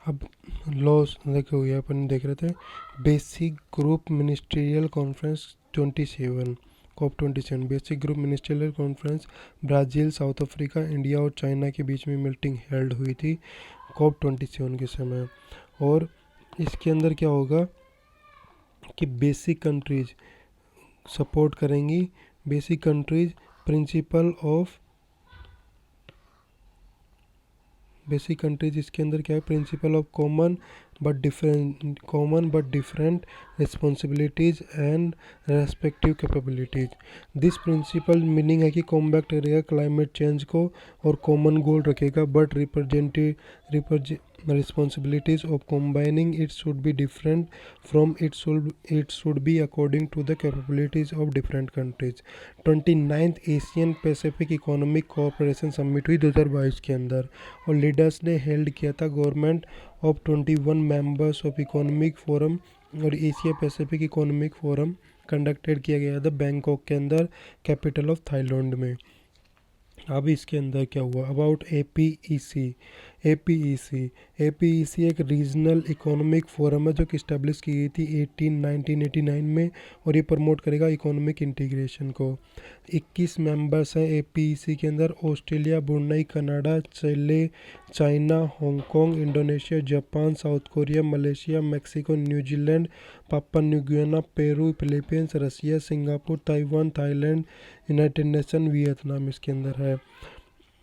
अब लॉस देखो ये अपन देख रहे थे, basic group ministerial conference 27, COP27 basic group ministerial conference Brazil, south Africa, India और चाइना के बीच में मीटिंग हेल्ड हुई थी COP27 के समय। और इसके अंदर क्या होगा कि बेसिक कंट्रीज सपोर्ट करेंगी, basic countries principle of basic countries, इसके अंदर क्या है, principle of common but different responsibilities and respective capabilities. This principle meaning है कि कॉम्बैक्ट करेगा क्लाइमेट चेंज को और कॉमन गोल रखेगा, but responsibilities of combining it should be different from it should be according to the capabilities of different countries। 29th Asian Pacific economic cooperation summit हुई 2022 के अंदर, और लीडर्स ने held किया था government of 21 members of economic forum, और Asia Pacific economic forum conducted किया गया था बैंकॉक के अंदर, कैपिटल ऑफ थाईलैंड में। अब इसके अंदर क्या हुआ, अबाउट APEC। APEC एक रीजनल इकोनॉमिक फोरम है जो कि इस्टेब्लिश की गई थी 1989 में, और ये प्रमोट करेगा इकोनॉमिक इंटीग्रेशन को। 21 मेंबर्स हैं APEC के अंदर, Australia, Brunei, Canada, Chile, China, Hong Kong, Indonesia, Japan, South Korea, Malaysia, Mexico, New Zealand, Papua New Guinea, Peru, Philippines, Russia, Singapore, Taiwan, Thailand, United Nation, Vietnam इसके अंदर है।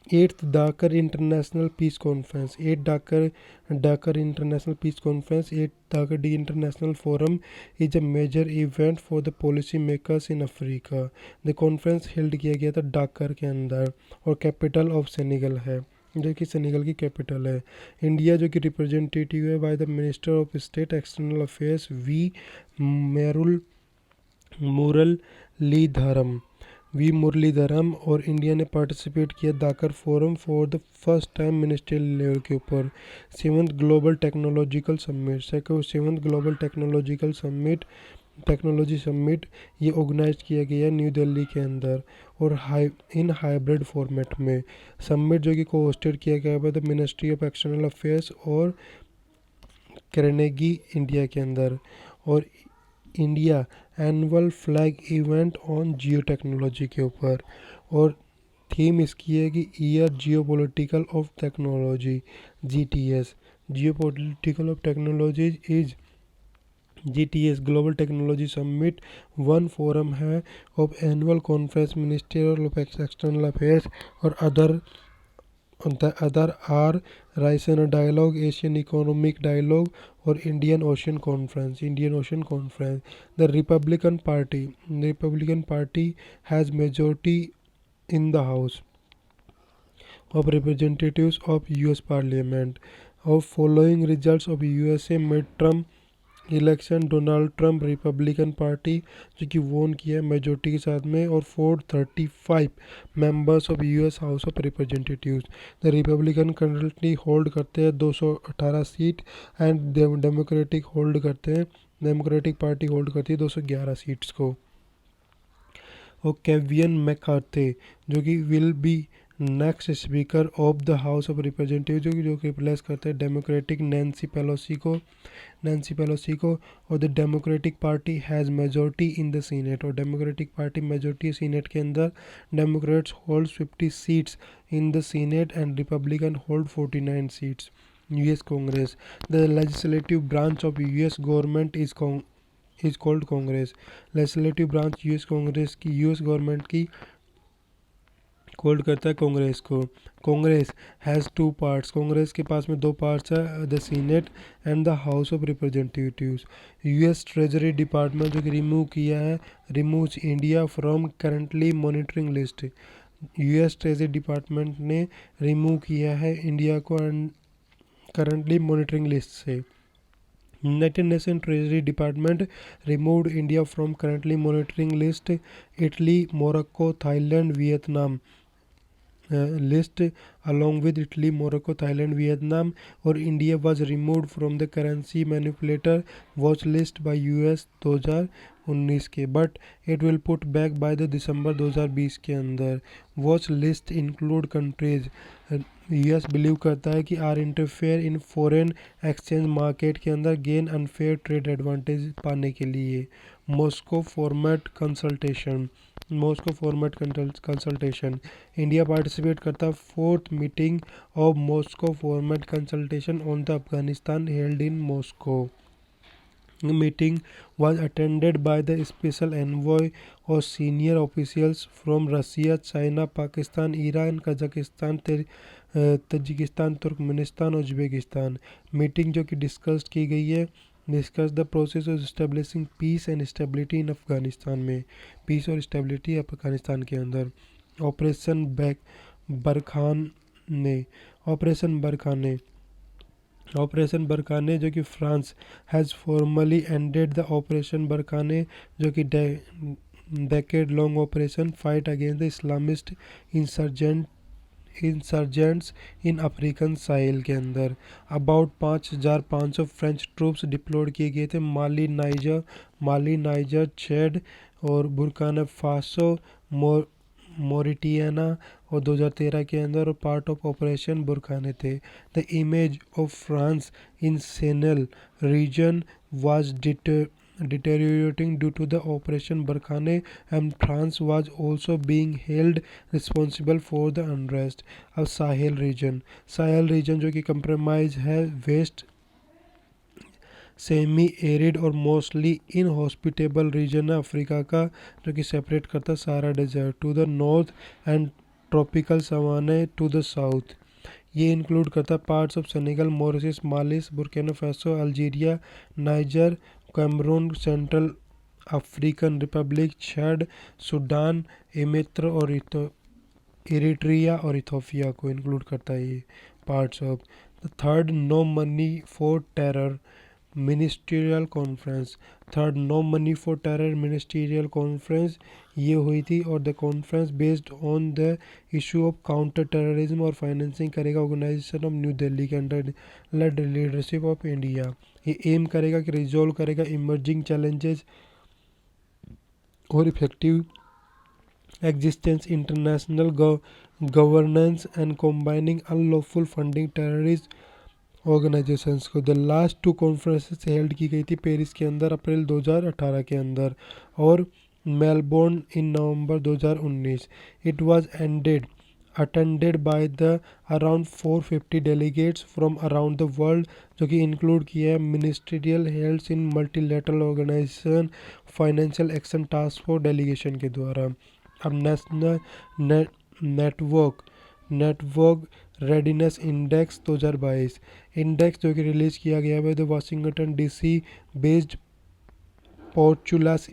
8th Dakar international peace conference, 8th Dakar international peace conference, 8th Dakar the international forum is a major event for the policy makers in Africa. The conference held किया गया था डाकर के अंदर, और capital of Senegal है, जो कि Senegal की कैपिटल है। इंडिया जो कि रिप्रेजेंटेटिव है by the minister of state external affairs V Muraleedharan V Muraleedharan, और इंडिया ने पार्टिसिपेट किया Dakar forum for the first time ministerial level के ऊपर। 7th global technological summit, 7th global technology summit ये ऑर्गेनाइज किया गया न्यू दिल्ली के अंदर, और इन हाइब्रिड फॉर्मेट में। समिट जो कि को होस्टेड किया गया by the ministry of external affairs और कैर्नेगी इंडिया के अंदर। और India annual flag event on geo technology के ऊपर, और थीम इसकी है कि year geo political of technology, GTS, geo political of technology is GTS global technology summit one forum है of annual conference ministerial of external affairs और other are Raisina dialogue, Asian economic dialogue और Indian ocean conference. The Republican party has majority in the house of representatives of US Parliament। of following results of USA midterm election, Donald Trump Republican party जो कि वोन किया है majority के साथ में, और 435 members of US house of representatives. The Republican currently hold करते हैं 218 seat, and democratic party hold करती है 211 सीट्स को। और केवियन मैकार्थे जो कि will be next speaker of the house of representative, जो कि रिप्लेस करते हैं डेमोक्रेटिक नैन्सी पेलोसी को। और the democratic party has majority in the senate, और डेमोक्रेटिक पार्टी मेजोरिटी सीनेट के अंदर। Democrats hold 50 seats in the senate and Republican hold 49 seats. US Congress, the legislative branch of US government is called Congress. Legislative branch US government की hold करता है कांग्रेस को। Congress has 2 parts, Congress के पास में 2 parts है, the senate and the house of representatives. US treasury department जो कि removes India from currently monitoring list. US treasury department ने रिमूव किया है इंडिया को करंटली मॉनिटरिंग लिस्ट से। United nation treasury department removed India from currently monitoring list. Italy, Morocco, Thailand, Vietnam list along with Italy, Morocco, Thailand, Vietnam, और India was removed from the currency manipulator watch list by US 2019 के, but it will put back by the दिसंबर 2020 के अंदर। Watch list include countries US बिलीव करता है कि are interfere in foreign exchange market के अंदर गेन अनफेयर ट्रेड एडवांटेज पाने के लिए। Moscow format consultation, Moscow format consultation, India participate करता है fourth meeting of Moscow format consultation on the Afghanistan held in Moscow. Meeting was attended by the special envoy or senior officials from Russia, China, Pakistan, Iran, Kazakhstan, Tajikistan, Turkmenistan, Uzbekistan. Meeting जो कि discuss की गई है, discuss the process of establishing peace and stability in Afghanistan में, peace और stability Afghanistan के अंदर। Operation Barkhane, operation Barkhane, operation Barkhane जो कि France has formally ended the operation Barkhane जो कि decade long operation fight against the Islamist insurgents in African Sahel के अंदर। अबाउट 5,500 फ्रेंच ट्रूप्स डिप्लॉयड किए गए थे माली, नाइजर, चैड और बुर्किना फासो, मोरिटानिया और 2013 के अंदर और पार्ट ऑफ ऑपरेशन बुरखाने थे। The image of France in Sahel region was deteriorating due to the operation Barkhane, and France was also being held responsible for the unrest। अब Sahel region जो कि compromise है west semi arid और mostly inhospitable region है Africa का, जो कि separate करता Sahara desert to the north and tropical savanna to the south. ये इंक्लूड करता parts of Senegal, Mauritius, Mali, Burkina Faso, Algeria, Niger, Cameroon, central African republic, Chad, Sudan, इमित्र और Eritrea और इथोपिया को इंक्लूड करता है ये parts of. The third no money for terror ministerial conference, third no money for terror ministerial conference ये हुई थी, और the conference based on the issue of counter terrorism और फाइनेंसिंग करेगा ऑर्गेनाइजेशन ऑफ न्यू दिल्ली के under led leadership of India. ये aim करेगा कि रिजॉल्व करेगा इमर्जिंग चैलेंजेस और effective existence international governance and combining unlawful funding terrorist organizations को। The last 2 conferences held की गई थी पेरिस के अंदर अप्रैल 2018 के अंदर और Melbourne in November 2019। It was attended by the around 450 delegates from around the world, जो कि इंक्लूड किया है ministerial health in multilateral organisation financial action task force delegation के द्वारा। अब national network readiness index 2022 index जो कि रिलीज किया गया है the Washington DC based Portulans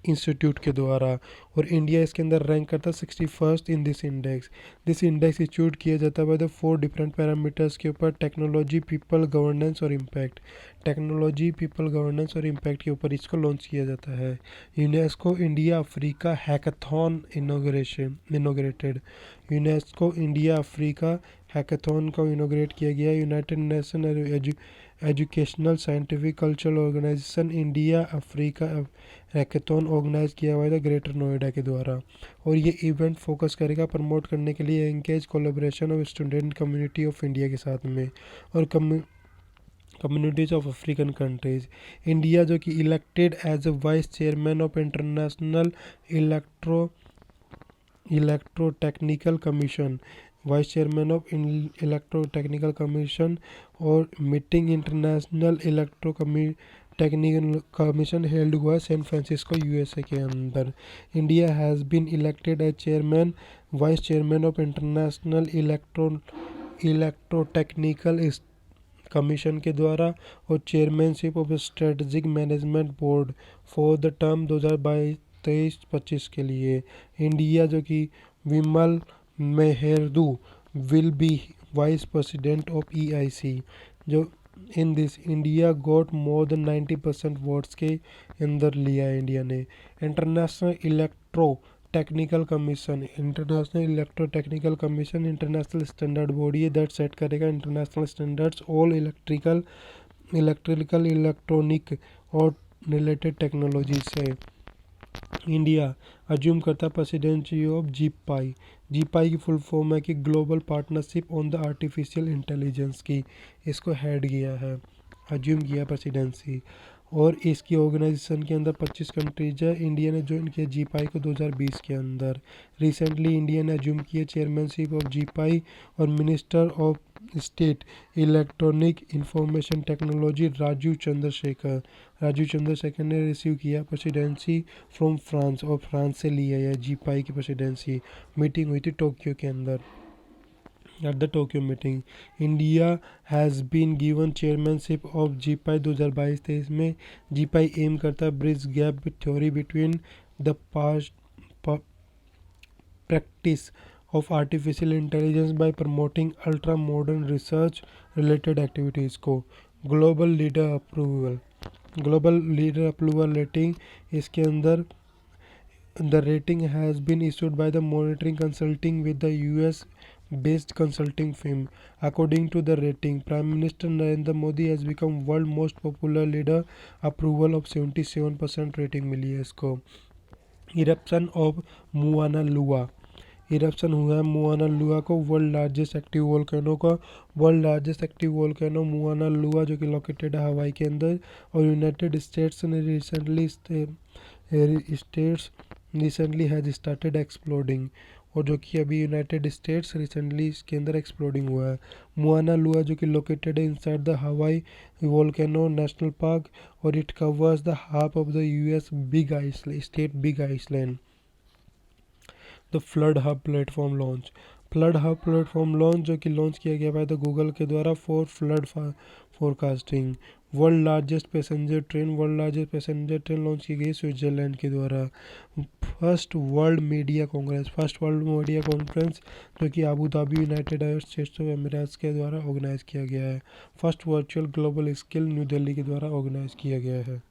institute के द्वारा, और इंडिया इसके अंदर रैंक करता है 61st in this index. This index issued किया जाता है द 4 डिफरेंट पैरामीटर्स के ऊपर, टेक्नोलॉजी, पीपल, गवर्नेंस और इम्पैक्ट। टेक्नोलॉजी, पीपल, गवर्नेंस और इम्पैक्ट के ऊपर इसको लॉन्च किया जाता है। UNESCO India Africa hackathon inaugurated, UNESCO India Africa hackathon को इनोग्रेट किया गया। United Nation Educational Scientific Cultural Organization India Africa hackathon organize किया हुआ था ग्रेटर नोएडा के द्वारा, और ये इवेंट फोकस करेगा प्रमोट करने के लिए engage collaboration of student community of India के साथ में और communities of African countries. India जो कि elected as a vice chairman of international electrotechnical commission, vice chairman of electrotechnical commission और meeting international technical commission held हुआ San Francisco USA के अंदर। India has been elected as chairman vice chairman of international electrotechnical commission के द्वारा और chairmanship of strategic management board for the term 2023-25 के लिए। India जो कि विमल मेहरदू will be vice president of EIC, जो in this India got more than 90% votes के अंदर लिया है इंडिया ने। International technical commission, international standard body है दैट सेट करेगा international standards all electrical electronic और रिलेटेड टेक्नोलॉजी से। इंडिया अज्यूम करता प्रेसिडेंसी ऑफ जीपाई। जीपाई की फुल फॉर्म है कि global partnership on the artificial intelligence की, इसको हेड किया है, अज्यूम किया प्रेसिडेंसी। और इसकी ऑर्गेनाइजेशन के अंदर 25 कंट्रीज है। इंडिया ने ज्वाइन किया जीपाई को 2020 के अंदर। रिसेंटली इंडिया ने अज्यूम किया चेयरमैनशिप ऑफ जीपाई और minister of state electronic information technology Rajeev Chandrasekhar ने रिसीव किया प्रेसिडेंसी फ्रॉम फ्रांस, और फ्रांस से लिया है जीपाई की प्रेसिडेंसी। मीटिंग हुई थी टोक्यो के अंदर। At the Tokyo meeting, India has been given chairmanship of GPI 2022-23 में। GPI एम करता है bridge gap theory between the past practice of artificial intelligence by promoting ultra modern research related activities को। Global leader approval rating, इसके अंदर the rating has been issued by the monitoring consulting with the US based consulting firm. According to the rating, Prime Minister Narendra Modi has become world most popular leader, approval of 77% rating मिली है इसको। Eruption of मुआना लुआ, eruption हुआ है मुआना लुआ को, world largest active volcano का। वर्ल्ड लार्जेस्ट एक्टिव वोल्केनो मुआना लुआ जो कि लोकेटेड है हवाई के अंदर। और यूनाइटेड स्टेट्स ने रिसेंटली हैज स्टार्टेड एक्सप्लोडिंग, और जो कि अभी यूनाइटेड स्टेट्स रिसेंटली इसके अंदर एक्सप्लोडिंग हुआ है। मुआना लुआ जो कि लोकेटेड है inside the Hawaii volcano national park, और it covers the half of the US big island. The flood hub platform launch, flood hub platform launch जो कि लॉन्च किया गया द गूगल के द्वारा for flood forecasting. World largest passenger train launch की गई Switzerland के द्वारा। फर्स्ट वर्ल्ड मीडिया कॉन्फ्रेंस जो कि Abu Dhabi United Arab states of Emirates के द्वारा ऑर्गेनाइज किया गया है। First virtual global skill new Delhi के द्वारा ऑर्गेनाइज किया गया है।